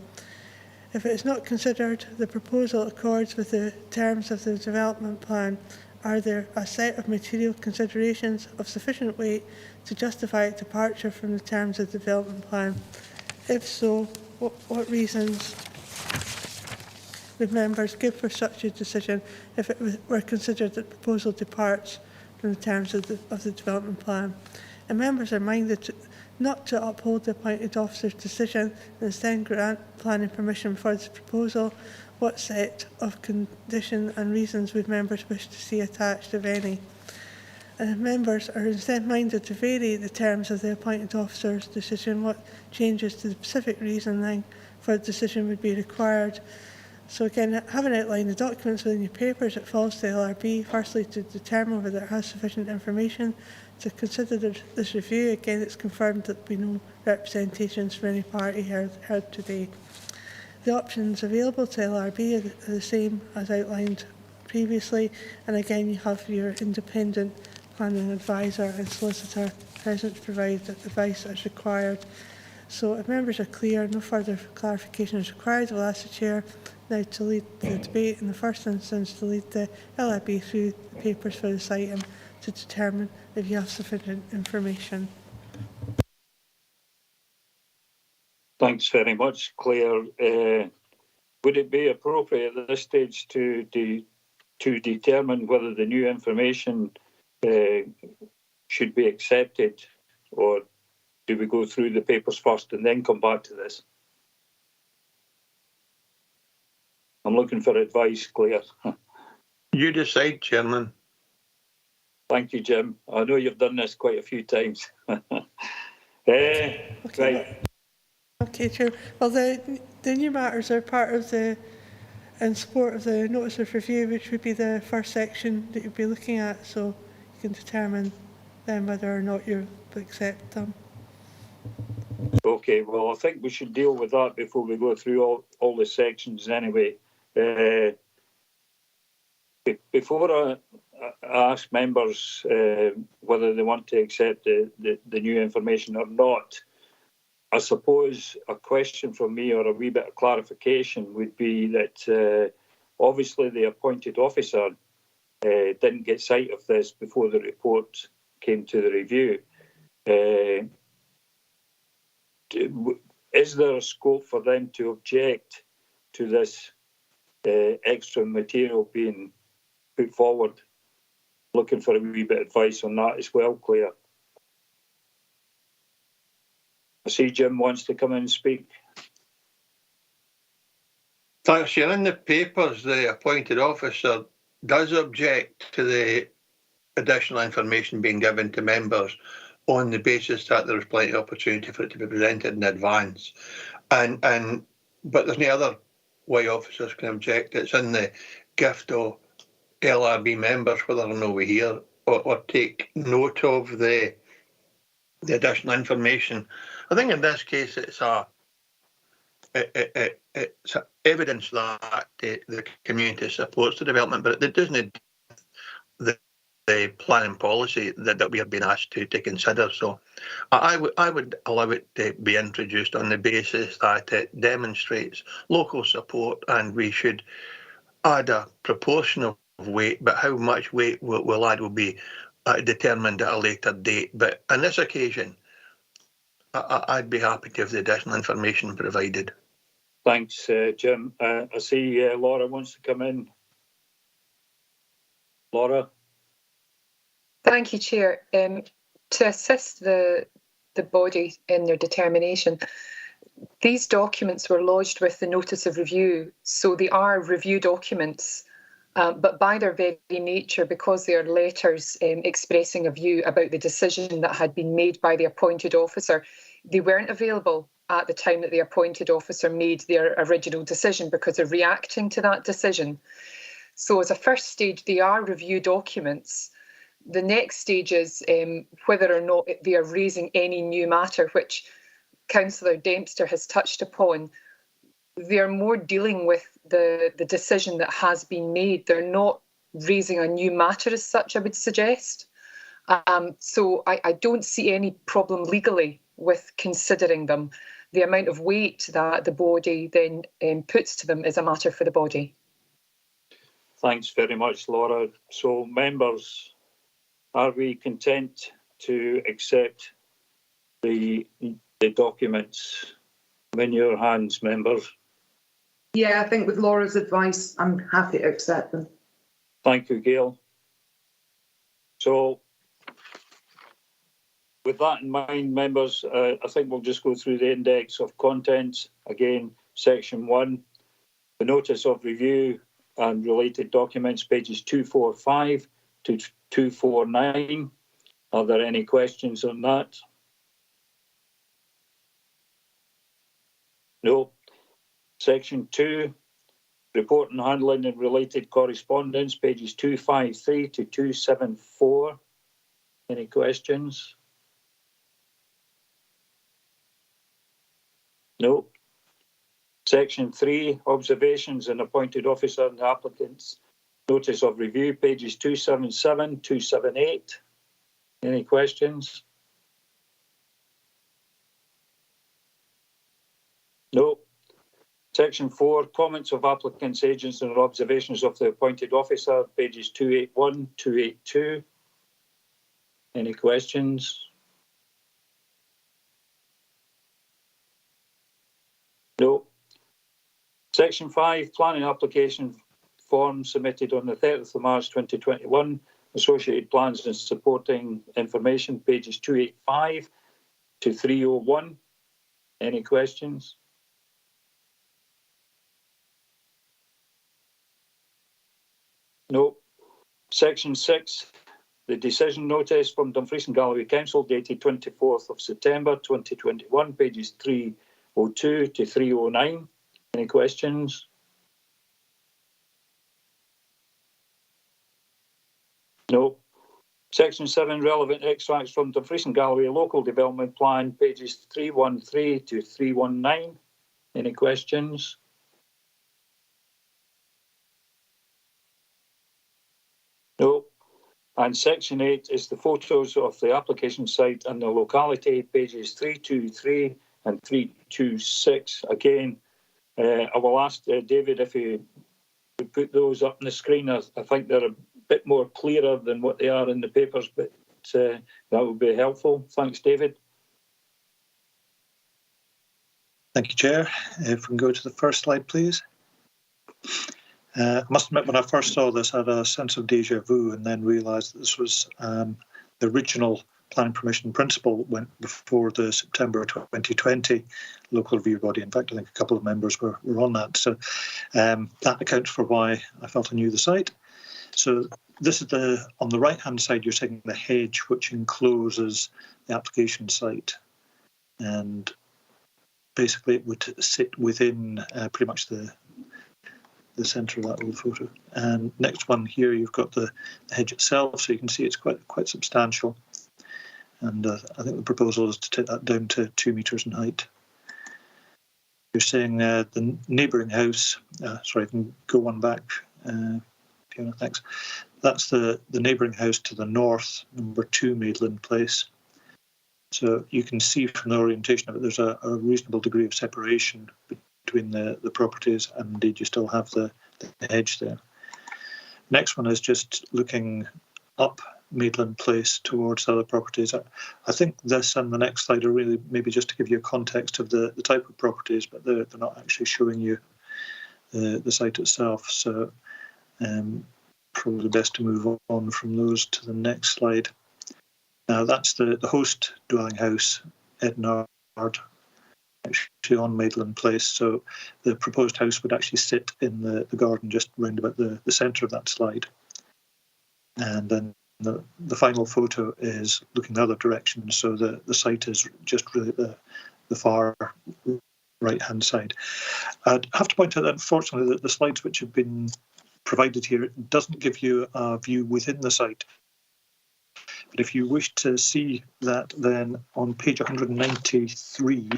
If it is not considered, the proposal accords with the terms of the development plan. Are there a set of material considerations of sufficient weight to justify a departure from the terms of the development plan? If so, what reasons would members give for such a decision if it were considered that the proposal departs from the terms of the development plan? And members are minded not to uphold the appointed officer's decision and instead grant planning permission for this proposal. What set of conditions and reasons would members wish to see attached, if any? And if members are instead minded to vary the terms of the appointed officer's decision, what changes to the specific reasoning for the decision would be required? So again, having outlined the documents within your papers, it falls to LRB, firstly, to determine whether it has sufficient information to consider this review. Again, it's confirmed that there will be no representations from any party heard today. The options available to LRB are the same as outlined previously, and again, you have your independent planning advisor and solicitor present to provide advice as required. So if members are clear, no further clarification is required. I will ask the Chair now to lead the debate in the first instance, to lead the LRB through the papers for this item to determine if you have sufficient information. Thanks very much, Claire. Would it be appropriate at this stage to determine whether the new information should be accepted, or do we go through the papers first and then come back to this? I'm looking for advice, Claire. You decide, Chairman. Thank you, Jim. I know you've done this quite a few times. Okay, Right. Okay, Chair. Well, the new matters are part of in support of the notice of review, which would be the first section that you'd be looking at, so you can determine then whether or not you accept them. Okay, well, I think we should deal with that before we go through all the sections anyway. Before I ask members whether they want to accept the new information or not, I suppose a question from me, or a wee bit of clarification, would be that obviously the appointed officer didn't get sight of this before the report came to the review. Is there a scope for them to object to this extra material being put forward? Looking for a wee bit of advice on that as well, Claire. I see Jim wants to come in and speak. Thanks, Chair. In the papers, the appointed officer does object to the additional information being given to members on the basis that there was plenty of opportunity for it to be presented in advance. But there's no other way officers can object. It's in the gift of LRB members, whether or not we hear or take note of the additional information. I think in this case it's evidence that the community supports the development, but it doesn't the planning policy that we have been asked to consider. So I would allow it to be introduced on the basis that it demonstrates local support, and we should add a proportional weight, but how much weight we'll add will be determined at a later date. But on this occasion, I'd be happy to have the additional information provided. Thanks, Jim. I see Laura wants to come in. Laura? Thank you, Chair. To assist the body in their determination, these documents were lodged with the notice of review, so they are review documents, but by their very nature, because they are letters expressing a view about the decision that had been made by the appointed officer, they weren't available at the time that the appointed officer made their original decision, because they're reacting to that decision. So as a first stage, they are review documents. The next stage is whether or not they are raising any new matter, which Councillor Dempster has touched upon. They are more dealing with the decision that has been made. They're not raising a new matter as such, I would suggest. So I don't see any problem legally with considering them. The amount of weight that the body then puts to them is a matter for the body. Thanks very much, Laura. So, members, are we content to accept the documents? I'm in your hands, members. Yeah, I think with Laura's advice, I'm happy to accept them. Thank you, Gail. So, with that in mind, members, I think we'll just go through the index of contents. Again, section 1, the notice of review and related documents, pages 245 to 249. Are there any questions on that? No. Section 2, Report and handling and related correspondence, pages 253 to 274. Any questions? No. Section 3, observations and appointed officer and applicants. Notice of review, pages 277, 278. Any questions? No. Section 4, comments of applicants, agents and observations of the appointed officer, pages 281, 282. Any questions? No. Section 5, planning application form submitted on the 30th of March 2021, associated plans and supporting information, pages 285 to 301. Any questions? No. Section 6, the decision notice from Dumfries Galloway Council dated 24th of September 2021, pages 302 to 309. Any questions? No. Section 7, relevant extracts from Dumfries Galloway Local Development Plan, pages 313 to 319. Any questions? No. And Section 8 is the photos of the application site and the locality, pages 323 and 326. Again, I will ask David if he would put those up on the screen. I think they're a bit more clearer than what they are in the papers, but that would be helpful. Thanks, David. Thank you, Chair. If we can go to the first slide, please. I must admit, when I first saw this, I had a sense of deja vu and then realised that this was the original planning permission principle went before the September 2020 local review body. In fact, I think a couple of members were on that. So that accounts for why I felt I knew the site. So this is on the right-hand side, you're seeing the hedge, which encloses the application site. And basically it would sit within pretty much the centre of that little photo. And next one here, you've got the hedge itself, so you can see it's quite substantial. And I think the proposal is to take that down to 2 metres in height. You're saying the neighbouring house, sorry, I can go one back, Fiona, thanks. That's the neighbouring house to the north, number 2 Maidland Place. So you can see from the orientation of it, there's a reasonable degree of separation between the properties, and indeed you still have the hedge there. Next one is just looking up Maidland Place towards the other properties. I think this and the next slide are really maybe just to give you a context of the type of properties, but they're not actually showing you the site itself. So probably best to move on from those to the next slide. Now that's the host dwelling house, Ednard, actually on Maidland Place. So the proposed house would actually sit in the garden just round about the centre of that slide. And then the final photo is looking the other direction. So the site is just really the far right-hand side. I'd have to point out that unfortunately that the slides which have been provided here doesn't give you a view within the site. But if you wish to see that, then on page 193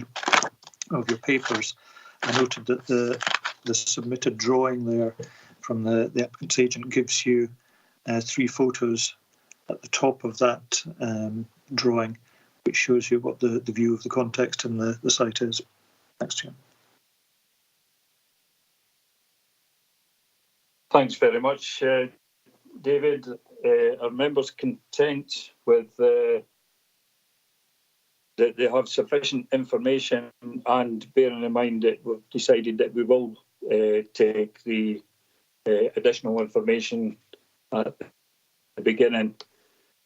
of your papers, I noted that the submitted drawing there from the applicant's agent gives you 3 photos at the top of that drawing, which shows you what the view of the context and the site is. Thanks, Jim. Thanks very much, David. Are members content with that they have sufficient information, and bearing in mind that we've decided that we will take the additional information at the beginning.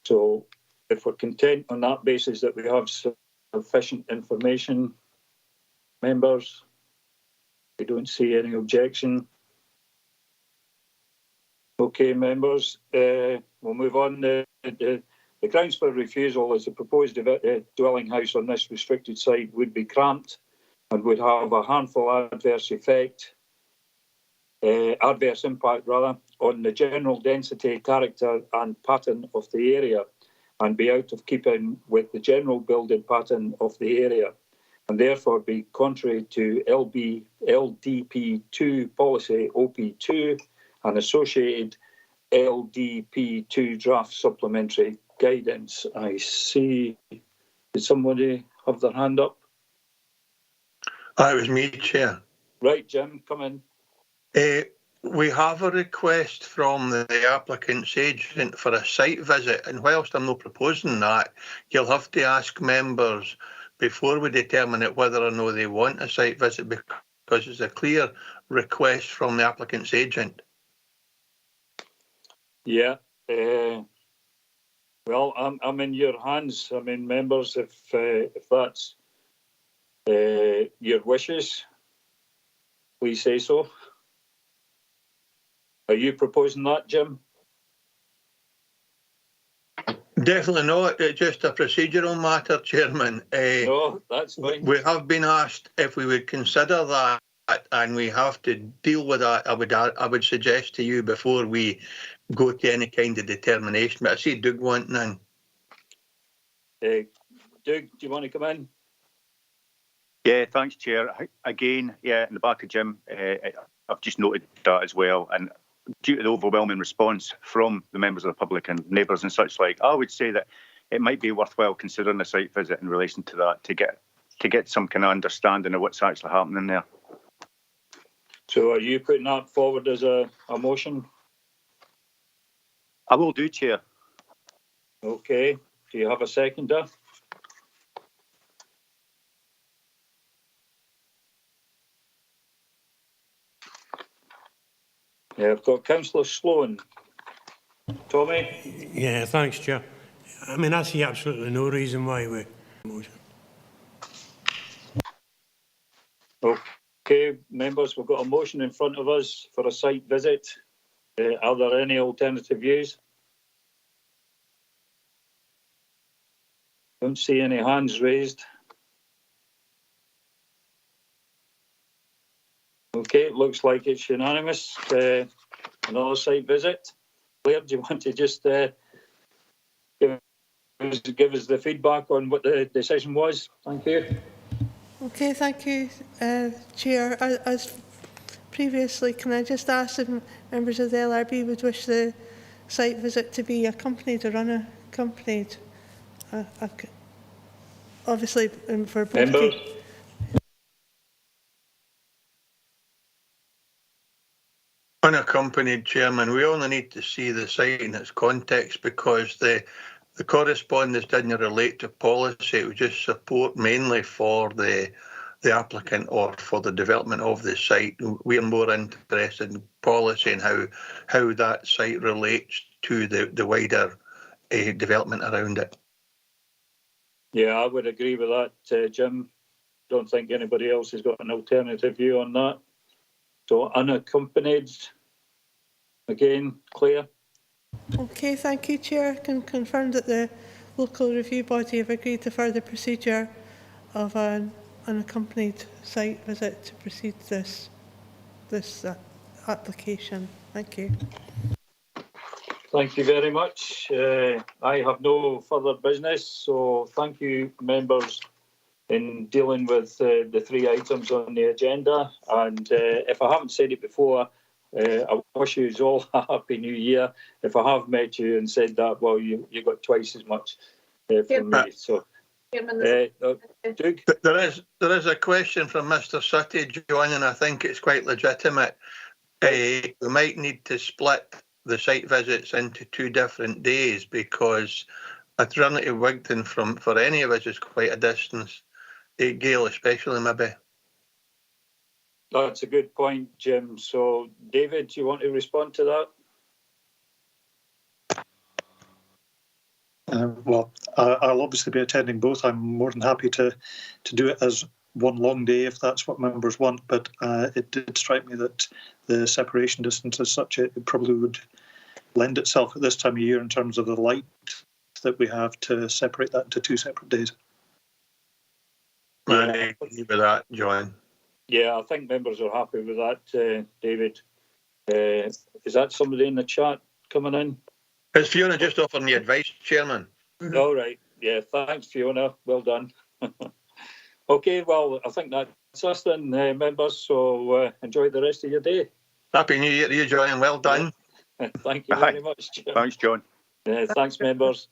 So if we're content on that basis that we have sufficient information, members, we don't see any objection. Okay, members, we'll move on. The grounds for refusal is the proposed dwelling house on this restricted site would be cramped and would have a harmful adverse effect adverse impact rather, on the general density, character and pattern of the area, and be out of keeping with the general building pattern of the area, and therefore be contrary to LDP2 policy OP2 and associated LDP2 draft supplementary guidance. I see, did somebody have their hand up? It was me, Chair. Right, Jim, come in. We have a request from the applicant's agent for a site visit, and whilst I'm not proposing that, you'll have to ask members before we determine it whether or no they want a site visit, because it's a clear request from the applicant's agent. Yeah. Well, I'm in your hands. I mean, members, if that's your wishes, please say so. Are you proposing that, Jim? Definitely not. It's just a procedural matter, Chairman. No, that's fine. We have been asked if we would consider that, and we have to deal with that. I would suggest to you before we go to any kind of determination. But I see Doug wanting in. Doug, do you want to come in? Yeah, thanks, Chair. Again, yeah, in the back of Jim, I've just noted that as well. And due to the overwhelming response from the members of the public and neighbours and such like, I would say that it might be worthwhile considering a site visit in relation to that to get some kind of understanding of what's actually happening there. So are you putting that forward as a motion? I will do, Chair. Okay. Do you have a seconder? Yeah, I've got Councillor Sloan. Tommy? Yeah, thanks, Chair. I mean, I see absolutely no reason why we motion. Okay, members, we've got a motion in front of us for a site visit. Are there any alternative views? Don't see any hands raised. Okay, it looks like it's unanimous. Another site visit. Claire, do you want to just give us the feedback on what the decision was? Thank you. Okay, thank you, Chair. As previously, can I just ask if members of the LRB would wish the site visit to be accompanied or unaccompanied? Obviously, for both. Members? Unaccompanied, Chairman. We only need to see the site in its context, because the correspondence didn't relate to policy. It was just support mainly for the applicant or for the development of the site. We're more interested in policy and how that site relates to the wider development around it. Yeah, I would agree with that, Jim. Don't think anybody else has got an alternative view on that. So unaccompanied, again, Claire? Okay, thank you, Chair. I can confirm that the local review body have agreed to further procedure of an unaccompanied site visit to proceed this application. Thank you. Thank you very much. I have no further business, so thank you, members, in dealing with the three items on the agenda. And if I haven't said it before, I wish you all a happy new year. If I have met you and said that, well, you got twice as much from me. So, Doug? There is a question from Mr. Sutty, John, and I think it's quite legitimate. We might need to split the site visits into 2 different days, because a journey to Wigton for any of us is quite a distance. Gail especially, maybe. That's a good point, Jim. So, David, do you want to respond to that? Well, I'll obviously be attending both. I'm more than happy to do it as one long day if that's what members want, but it did strike me that the separation distance as such, it probably would lend itself at this time of year in terms of the light that we have to separate that into 2 separate days. I agree with that, John. Yeah, I think members are happy with that, David. Is that somebody in the chat coming in? Is Fiona just offering the advice, Chairman? All right. Yeah, thanks, Fiona. Well done. Okay, well, I think that's us then, members. So enjoy the rest of your day. Happy New Year to you, John. Well done. Thank you very much, Chair. Thanks, John. Thanks, members.